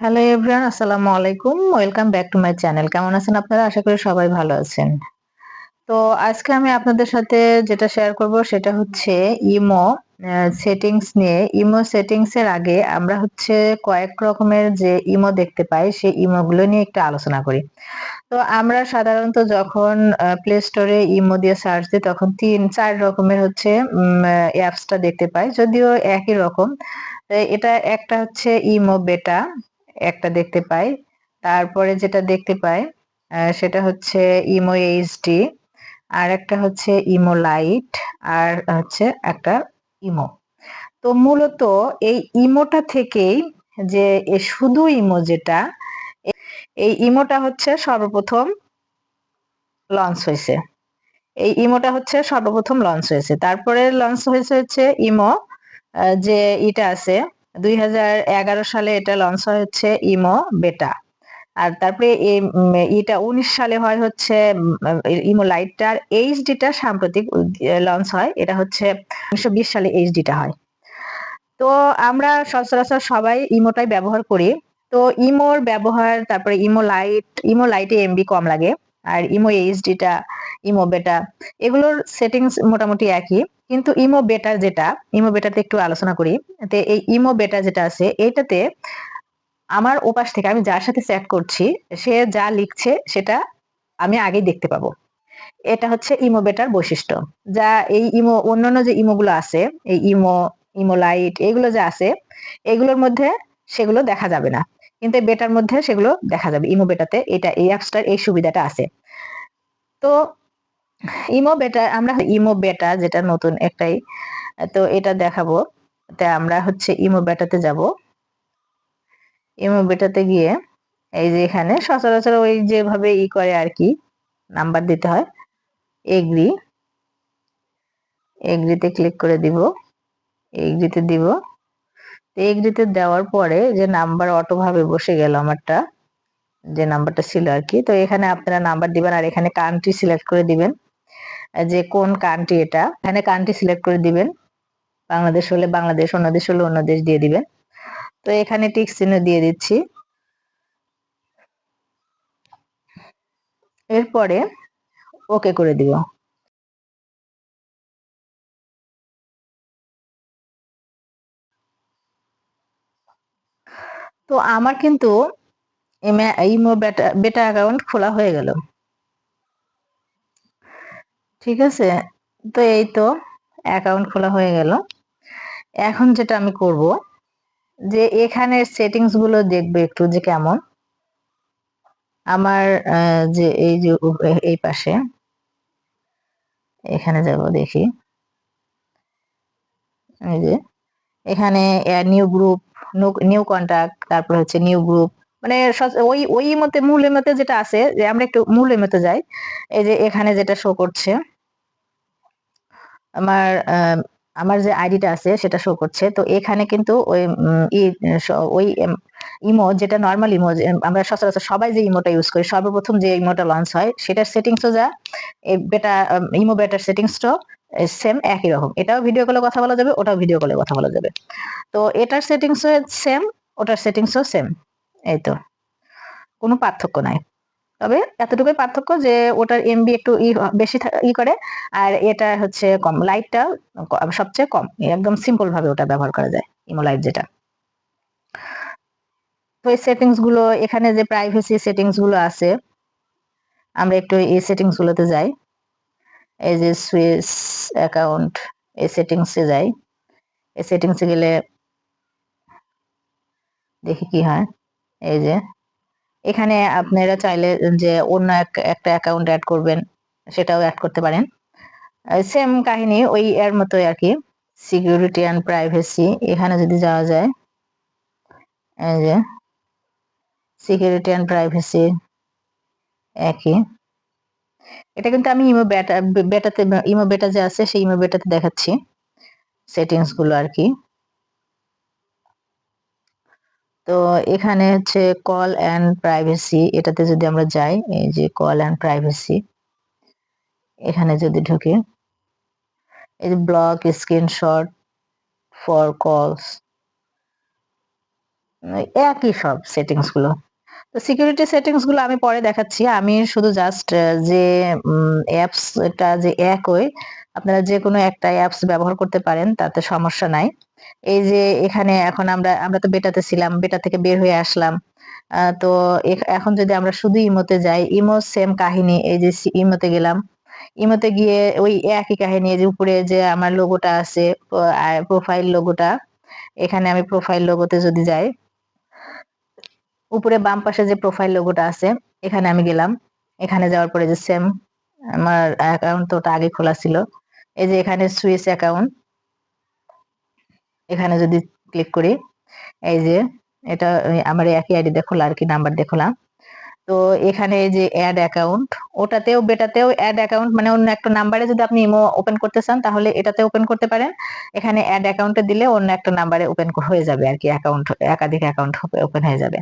Hello everyone, আসসালামু আলাইকুম। Welcome back to my channel. কেমন আছেন আপনারা? আশা করি সবাই ভালো আছেন। তো আজকে আমি আপনাদের সাথে যেটা শেয়ার করব সেটা হচ্ছে ইমো সেটিংস নিয়ে। ইমো সেটিংস এর আগে আমরা হচ্ছে কয়েক রকমের যে ইমো দেখতে পাই সেই ইমো গুলো নিয়ে একটু আলোচনা করি। তো আমরা সাধারণত যখন প্লে স্টোরে ইমো দিয়ে সার্চ দিই তখন ৩-৪ রকমের হচ্ছে অ্যাপসটা দেখতে পাই। যদিও একই রকম। এটা একটা হচ্ছে ইমো বেটা একটা দেখতে পাই। তারপরে যেটা দেখতে পাই সেটা হচ্ছে ইমো এইচডি, আরেকটা হচ্ছে ইমো লাইট, আর হচ্ছে একটা ইমো। তো মূলত এই ইমোটা থেকেই যে শুধু ইমো যেটা, এই ইমোটা হচ্ছে সর্বপ্রথম লঞ্চ হয়েছে। এই ইমোটা হচ্ছে সর্বপ্রথম লঞ্চ হয়েছে। তারপরে লঞ্চ হয়েছে হচ্ছে ইমো যে ইটা আছে ২০১১ সালে এটা লঞ্চ হয় হচ্ছে ইমো বেটা। আর তারপরে ইটা ১৯ সালে হয় হচ্ছে ইমো লাইটটার এইচডিটা সাম্প্রতিক লঞ্চ হয়। এটা হচ্ছে ১৯২০ সালে এইচডিটা হয়। তো আমরা সচরাচর সবাই ইমোটাই ব্যবহার করি। তো ইমোর ব্যবহার, তারপরে ইমো লাইটে এমবি কম লাগে। আর ইমো এইচডিটা, ইমো বেটা এগুলোর সেটিংস মোটামুটি একই। কিন্তু ইমো বেটাতে একটু আলোচনা করি। তো এই ইমো বেটা যেটা আছে এইটাতে আমার ওপাশ থেকে আমি যার সাথে চ্যাট করছি সে যা লিখছে সেটা আমি আগেই দেখতে পাবো। এটা হচ্ছে ইমো বেটার বৈশিষ্ট্য। যা এই ইমো অন্যান্য যে ইমোগুলো আছে, এই ইমো লাইট এগুলো যা আছে এগুলোর মধ্যে সেগুলো দেখা যাবে না। কিন্তু এই বেটার মধ্যে সেগুলো দেখা যাবে। ইমো বেটাতে এই অ্যাপসটার এই সুবিধাটা আছে। তো আমরা ইমো বেটা যেটা নতুন একটাই, তো এটা দেখাবো। তাই আমরা হচ্ছে ইমো বেটাতে যাব। ইমো বেটাতে গিয়ে এই যে এখানে সচরাচর ওই যেভাবে করে আর কি, নাম্বার দিতে হয়। এগ্রি, এগ্রিতে ক্লিক করে দিব। এগ্রিতে দিব। এগ্রিতে দেওয়ার পরে যে নাম্বার অটো ভাবে বসে গেল আমারটা, যে নাম্বারটা ছিল আর কি। তো এখানে আপনারা নাম্বার দিবেন আর এখানে কান্ট্রি সিলেক্ট করে দিবেন যে কোন কান্ট্রি এটা। এখানে কান্ট্রি সিলেক্ট করে দিবেন। বাংলাদেশ হলে বাংলাদেশ, অন্য দেশ হলে অন্য দেশ দিয়ে দিবেন। তো এখানে টিক চিহ্ন দিয়ে দিচ্ছি। এরপরে ওকে করে দিব। তো আমার কিন্তু ইমো বেটা অ্যাকাউন্ট খোলা হয়ে গেল। ঠিক আছে, তো এই তো অ্যাকাউন্ট খোলা হয়ে গেল। এখন যেটা আমি করব যে এখানের সেটিংস গুলো দেখবো একটু যে কেমন। আমার যে এই যে এই পাশে এখানে যাব দেখি। এই যে এখানে নিউ গ্রুপ, নিউ কন্টাক্ট, তারপর হচ্ছে নিউ গ্রুপ, মানে ওই মতে মূল মতে যেটা আছে, যে আমরা একটু মূল মতে যাই। এই যে এখানে যেটা শো করছে আমার আমার যে আইডিটা আছে সেটা শো করছে। তো এখানে কিন্তু ওই ইমো যেটা নরমাল ইমো, আমরা সচরাচর সবাই যে ইমোটা ইউজ করি, সর্বপ্রথম যে ইমোটা লঞ্চ হয় সেটার সেটিংসও যা এই বেটা ইমো বেটার সেটিংসটাও সেম একই রকম। এটাও ভিডিও কলে কথা বলা যাবে, ওটাও ভিডিও কলে কথা বলা যাবে। তো এটার সেটিংসও সেম, ওটার সেটিংসও সেম। এই তো, কোনো পার্থক্য নাই। তবে এতটুকুই পার্থক্য যে ওটার এমবি একটু বেশি করে, আর এটা হচ্ছে কম। লাইটটা সবচেয়ে কম, একদম সিম্পল ভাবে ওটা ব্যবহার করা যায়, ইমো লাইট যেটা। তো এই সেটিংস গুলো, এখানে যে প্রাইভেসি সেটিংস গুলো আছে, আমরা একটু এই সেটিংস গুলোতে যাই। এই যে সুইস অ্যাকাউন্ট, এই সেটিংসে যাই। এই সেটিংসে গেলে দেখি কি হয়। এই যে এখানে আপনারা চাইলে যে অন্য একটা অ্যাকাউন্ট অ্যাড করবেন, সেটাও অ্যাড করতে পারেন। সেম কাহিনী ওই এর মতোই আর কি। সিকিউরিটি অ্যান্ড প্রাইভেসি, এখানে যদি যাওয়া যায়, এই যে সিকিউরিটি অ্যান্ড প্রাইভেসি একই। এটা কিন্তু আমি ইমো বেটা যে আছে সেই ইমো বেটাতে দেখাচ্ছি সেটিংস গুলো আর কি। তো এখানে হচ্ছে কল অ্যান্ড প্রাইভেসি, এটাতে যদি আমরা যাই, এই যে কল অ্যান্ড প্রাইভেসি, এখানে যদি ঢুকি, এই যে ব্লক স্ক্রিনশট ফর কলস, একই সব সেটিংস গুলো। তো সিকিউরিটি সেটিংস গুলো আমি পরে দেখাচ্ছি। আমি শুধু জাস্ট যে অ্যাপস এটা যে একই, আপনারা যে কোনো একটা অ্যাপস ব্যবহার করতে পারেন, তাতে সমস্যা নাই। এই যে এখানে এখন আমরা তো বেটাতে ছিলাম, বেটা থেকে বের হয়ে আসলাম। তো এখন যদি আমরা শুধু ইমোতে যাই, ইমো সেম কাহিনী। এই যে ইমোতে গেলাম, ইমোতে গিয়ে ওই একই কাহিনী। এই যে উপরে যে আমার লোগোটা আছে, প্রোফাইল লোগোটা, এখানে আমি প্রোফাইল লোগোতে যদি যাই, উপরে বাম পাশে যে প্রোফাইল লোগোটা আছে, এখানে আমি গেলাম। এখানে যাওয়ার পরে যে সেম আমার অ্যাকাউন্ট তো ওটা আগে খোলা ছিল। এই যে এখানে সুইচ অ্যাকাউন্ট, এখানে যদি ক্লিক করি, এই যে এটা আমার একই আইডি দিয়ে খোলা আর কি, নাম্বার দিয়ে খোলা। তো এখানে এই যে অ্যাড অ্যাকাউন্ট, ওটাতেও বেটাতেও অ্যাড অ্যাকাউন্ট, মানে অন্য একটা নাম্বারে যদি আপনি ইমো ওপেন করতে চান তাহলে এটাতে ওপেন করতে পারেন। এখানে অ্যাড অ্যাকাউন্টে দিলে অন্য একটা নাম্বারে ওপেন হয়ে যাবে আর কি, অ্যাকাউন্ট একাধিক অ্যাকাউন্ট ওপেন হয়ে যাবে।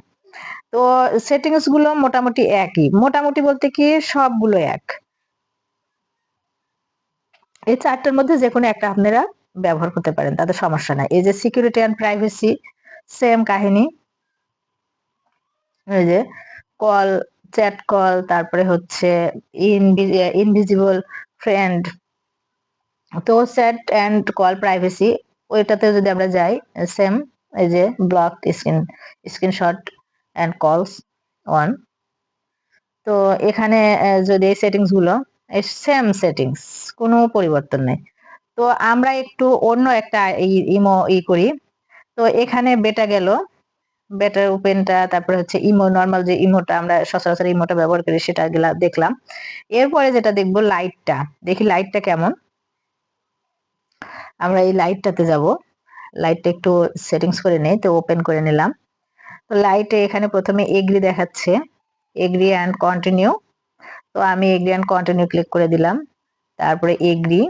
তো সেটিংস গুলো মোটামুটি একই, মোটামুটি বলতে কি সবগুলো এক। এই চারটার মধ্যে যে কোনো একটা আপনারা ব্যবহার করতে পারেন, তাতে সমস্যা নাই। এই যে সিকিউরিটি অ্যান্ড প্রাইভেসি, সেম কাহিনী। এই যে কল, চ্যাট কল, তারপরে হচ্ছে ইনভিজিবল ফ্রেন্ড। তো চ্যাট অ্যান্ড কল প্রাইভেসি, ওইটাতে যদি আমরা যাই, সেম। এই যে ব্লক স্ক্রিনশট অ্যান্ড কলস অন। তো এখানে যদি এই সেটিংস গুলো সেম সেটিংস, কোনো পরিবর্তন নেই। তো আমরা একটু অন্য একটা ইমো করি। তো এখানে বেটা গেল, বেটার ওপেনটা, তারপরে হচ্ছে ইমো নরমাল যে ইমোটা আমরা সচরাচর ইমোটা ব্যবহার করি সেটা দেখলাম। এরপরে যেটা দেখবো লাইটটা, দেখি লাইটটা কেমন। আমরা এই লাইটটাতে যাব, লাইটটা একটু সেটিংস করে নেই, তো ওপেন করে নিলাম। তো লাইটে এখানে প্রথমে এগ্রি দেখাচ্ছে, এগ্রি অ্যান্ড কন্টিনিউ। তো আমি এগ্রি অ্যান্ড কন্টিনিউ ক্লিক করে দিলাম, তারপরে এগ্রি।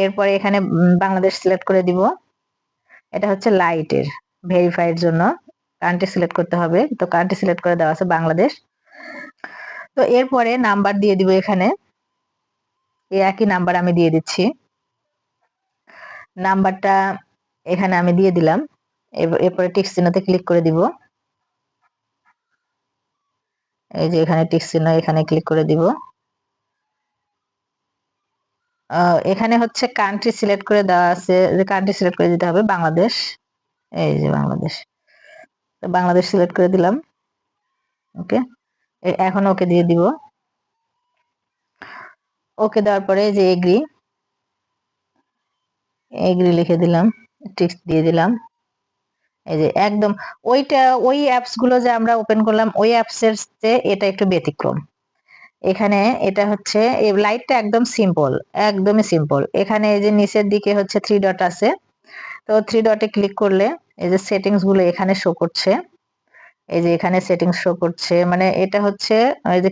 এরপরে এখানে বাংলাদেশ সিলেক্ট করে দিব। এটা হচ্ছে লাইটের ভেরিফাইড জন্য কান্ট্রি সিলেক্ট করতে হবে, তো কান্ট্রি সিলেক্ট করে দেওয়া আছে বাংলাদেশ। তো এরপরে নাম্বার দিয়ে দিব, এখানে এই একই নাম্বার আমি দিয়ে দিচ্ছি। নাম্বারটা এখানে আমি দিয়ে দিলাম। এরপরে টিক চিহ্নতে ক্লিক করে দিব। এই যে এখানে টিক চিহ্ন, এখানে ক্লিক করে দিব। এখানে হচ্ছে কান্ট্রি সিলেক্ট করে দেওয়া আছে, যে কান্ট্রি সিলেক্ট করে দিতে হবে বাংলাদেশ। এই যে বাংলাদেশ, তো বাংলাদেশ সিলেক্ট করে দিলাম। ওকে, এখন ওকে দিয়ে দিব। ওকে দেওয়ার পরে যে এগ্রি, এগ্রি লিখে দিলাম, টিক দিয়ে দিলাম। এই যে একদম ওই অ্যাপস গুলো যে আমরা ওপেন করলাম, ওই অ্যাপস এর চেয়ে এটা একটু ব্যতিক্রম। এখানে এটা হচ্ছে এই লাইটটা একদম সিম্পল, একদমই সিম্পল। এখানে এই যে নিচের দিকে হচ্ছে 3 ডট আছে, তো 3 ডটে ক্লিক করলে এই যে সেটিংস গুলো এখানে শো করছে। এই যে এখানে সেটিংস শো করছে, মানে এটা হচ্ছে এই যে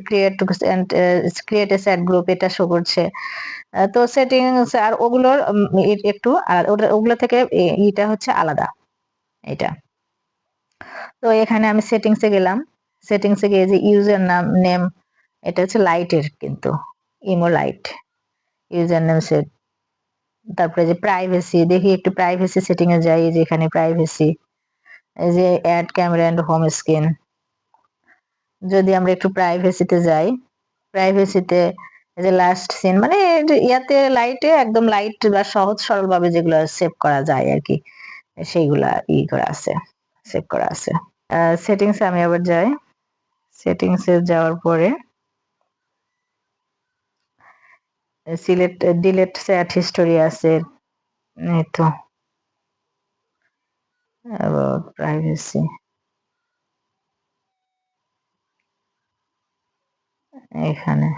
ক্রিয়েট এ চ্যাট গ্রুপ, এটা শো করছে। তো সেটিংস আর ওগুলোর একটু ওগুলো থেকে এটা হচ্ছে আলাদা এটা। তো এখানে আমি সেটিংসে গেলাম, সেটিংসে গিয়ে যে ইউজার নেম, এটা হচ্ছে লাইটের কিন্তু, imo light user name set. তারপরে যে প্রাইভেসি, দেখি একটু প্রাইভেসি সেটিং এ যাই, যে এখানে প্রাইভেসি, এই যে add camera and home screen. যদি আমরা একটু প্রাইভেসিতে যাই, প্রাইভেসিতে যে লাস্ট সিন, মানে ইয়াতে লাইটে একদম লাইট বা সহজ সরল ভাবে যেগুলো সেভ করা যায় আর কি, সেইগুলা করা আছে, সেভ করা আছে। সেটিংস আমি আবার যাই, সেটিংস এ যাওয়ার পরে সিলেক্ট ডিলেট চ্যাট হিস্টোরি আছে, এই তো প্রাইভেসি, এখানে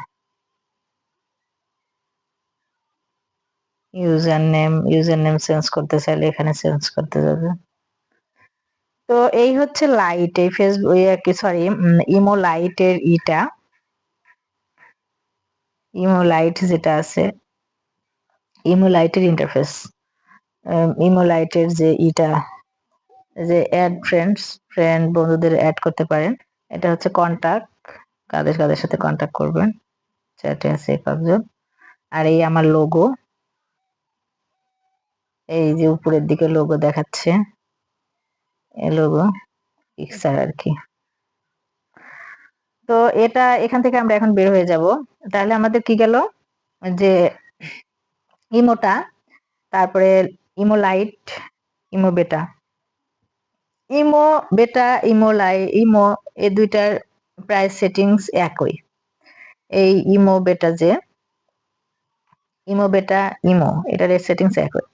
ইউজার নেম চেঞ্জ করতে চাইলে এখানে চেঞ্জ করতে যাবে। তো এই হচ্ছে লাইট, এই ফেসবুক সরি ইমো লাইটের ইমো লাইট যেটা আছে, ইমো লাইটের ইন্টারফেস, ইমো লাইটের যে যে অ্যাড ফ্রেন্ড বন্ধুদের অ্যাড করতে পারেন। এটা হচ্ছে কন্টাক্ট, কাদের কাদের সাথে কন্টাক্ট করবেন, চ্যাটে আছে কয়েকজন। আর এই আমার লোগো, এই যে উপরের দিকে লোগো দেখাচ্ছে, এই লোগো। পিকচার আর কি। তো এটা এখান থেকে আমরা এখন বের হয়ে যাব। তাহলে আমাদের কি গেল, যে ইমোটা, তারপরে ইমো লাইট, ইমো বেটা। ইমো বেটা, ইমো এই দুইটার প্রায় সেটিংস একই। এই ইমো বেটা যে ইমো বেটা ইমো, এটার সেটিংস একই,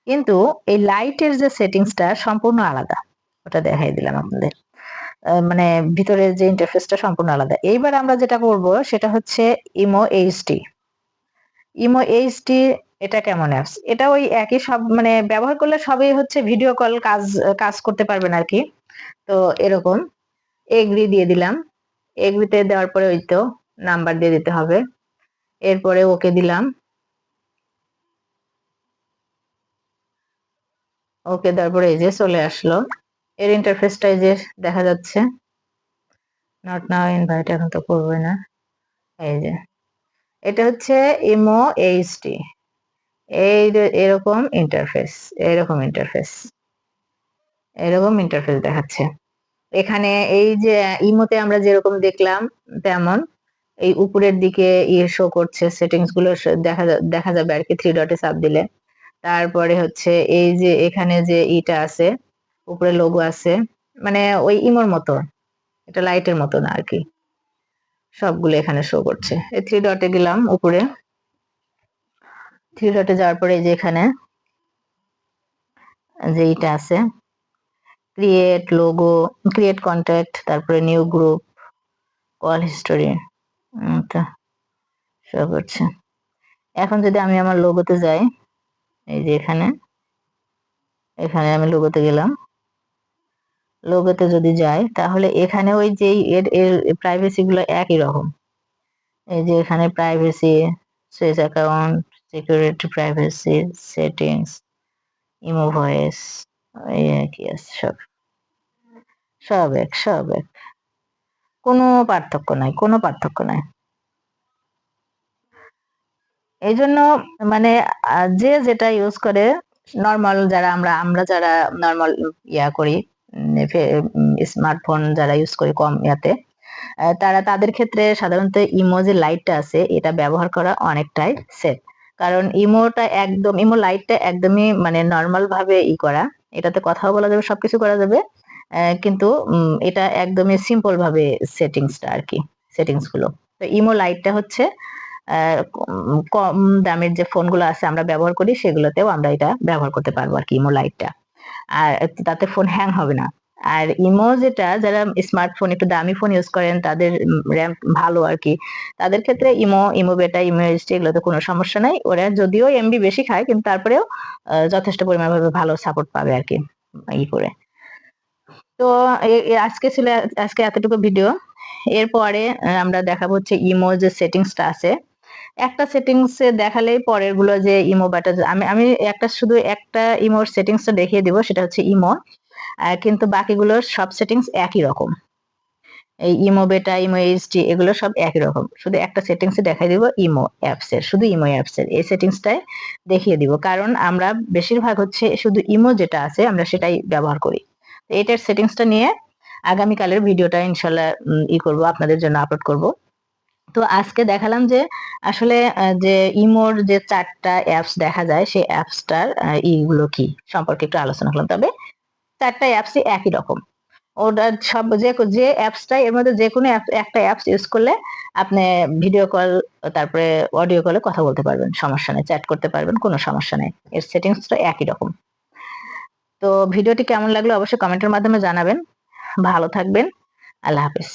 কিন্তু এই লাইটের যে সেটিংসটা সম্পূর্ণ আলাদা। ওটা দেখাই দিলাম আপনাদের। মানে ভিতরে যে ইন্টারফেসটা সম্পূর্ণ আলাদা। এইবার আমরা যেটা করব সেটা হচ্ছে ইমো এইচডি। ইমো এইচডি এটা কেমন অ্যাপস? এটা ওই একই সব, মানে ব্যবহার করলে সবই হচ্ছে ভিডিও কল কাজ করতে পারবেন আর কি। তো এরকম এগ্রি দিয়ে দিলাম। এগ্রিতে দেওয়ার পরে ওই তো নাম্বার দিয়ে দিতে হবে। এরপরে ওকে দিলাম। ওকে দেওয়ার পরে এই যে চলে আসলো। এর ইন্টারফেসটা এই যে দেখা যাচ্ছে। নট নাও ইনভাইট, এখন তো করবে না। এই যে এটা হচ্ছে ইমো এইচডি। এই এরকম ইন্টারফেস, এরকম ইন্টারফেস, এরকম ইন্টারফেস দেখাচ্ছে। এখানে এই যে ইমোতে আমরা যেরকম দেখলাম তেমন এই উপরের দিকে ইয়ে শো করছে, সেটিংস গুলো দেখা যাবে আর কি, 3 ডটে চাপ দিলে। তারপরে হচ্ছে এই যে এখানে যে ইটা আছে, উপরে লোগো আছে, মানে ওই ইমোর মতো, এটা লাইটের মতো না আর কি, সবগুলো এখানে শো করছে। এই 3 ডটে গেলাম উপরে। 3 ডটে যাওয়ার পরে এই যে এখানে যে ইটা আছে, ক্রিয়েট লোগো, ক্রিয়েট কন্ট্যাক্ট, তারপরে new group, call history, show করছে। এখন যদি আমি আমার লোগোতে যাই, এই যে এখানে এখানে আমি লোগোতে গেলাম। লোগোতে যদি যাই তাহলে এখানে ওই যে এর প্রাইভেসি গুলো একই রকম। এই যে এখানে privacy, switch account, security, privacy settings, imo voice, এই একই আছে সব, সব এক, কোনো পার্থক্য নাই, কোনো পার্থক্য নাই। এই জন্য মানে যে যেটা ইউজ করে, নর্মাল যারা আমরা যারা নর্মাল ইয়া করি, স্মার্টফোন যারা ইউজ করি কম ইয়াতে, তারা তাদের ক্ষেত্রে সাধারণত ইমো যে লাইটটা আছে এটা ব্যবহার করা অনেকটাই সেফ। কারণ ইমো লাইটটা একদমই মানে নর্মাল ভাবে করা, এটাতে কথাও বলা যাবে, সবকিছু করা যাবে, কিন্তু এটা একদমই সিম্পল ভাবে সেটিংসটা আর কি, সেটিংস গুলো। তো ইমো লাইটটা হচ্ছে কম দামের যে ফোনগুলো আছে আমরা ব্যবহার করি সেগুলোতেও আমরা এটা ব্যবহার করতে পারবো আর কি, ইমো লাইটটা। আর তাতে ফোন হ্যাং হবে না। আর ইমো যেটা, যারা স্মার্টফোন একটু দামি ফোন ইউজ করেন, তাদের র্যাম ভালো আর কি, তাদের ক্ষেত্রে ইমো বেটা, ইমো এইচডি এগুলোতে কোনো সমস্যা নাই। ওরা যদিও এমবি বেশি খায় কিন্তু তারপরেও যথেষ্ট পরিমাণ ভাবে ভালো সাপোর্ট পাবে আর কি করে। তো আজকে এতটুকু ভিডিও। এরপরে আমরা দেখাবো হচ্ছে ইমো যে সেটিংসটা আছে, একটা সেটিংস দেখালেই পরের গুলো যে ইমো বেটা, আমি শুধু একটা ইমোর সেটিংসটা দেখিয়ে দিব, সেটা হচ্ছে ইমো, কিন্তু বাকিগুলোর সব সেটিংস একই রকম। এই ইমো বেটা, ইমো এইচডি এগুলো সব একই রকম, শুধু একটা সেটিংস দেখাই দিব ইমো অ্যাপস এর, শুধু ইমো অ্যাপস এর এই সেটিংসটাই দেখিয়ে দিব, কারণ আমরা বেশিরভাগ হচ্ছে শুধু ইমো যেটা আছে আমরা সেটাই ব্যবহার করি। এটার সেটিংসটা নিয়ে আগামীকালের ভিডিওটা ইনশাল্লাহ করব, আপনাদের জন্য আপলোড করব। তো আজকে দেখালাম যে আসলে যে ইমোর যে 4টা অ্যাপস দেখা যায়, সেই অ্যাপসটার ইগুলো কি সম্পর্কে একটু আলোচনা করলাম। তবে 4টা অ্যাপসই একই রকম। ওটা সব যে অ্যাপসটা, এর মধ্যে যে কোনো একটা অ্যাপস ইউজ করলে আপনি ভিডিও কল, তারপরে অডিও কলে কথা বলতে পারবেন, সমস্যা নেই, চ্যাট করতে পারবেন, কোনো সমস্যা নেই, এর সেটিংসটা একই রকম। তো ভিডিওটি কেমন লাগলো অবশ্যই কমেন্টের মাধ্যমে জানাবেন। ভালো থাকবেন, আল্লাহ হাফেজ।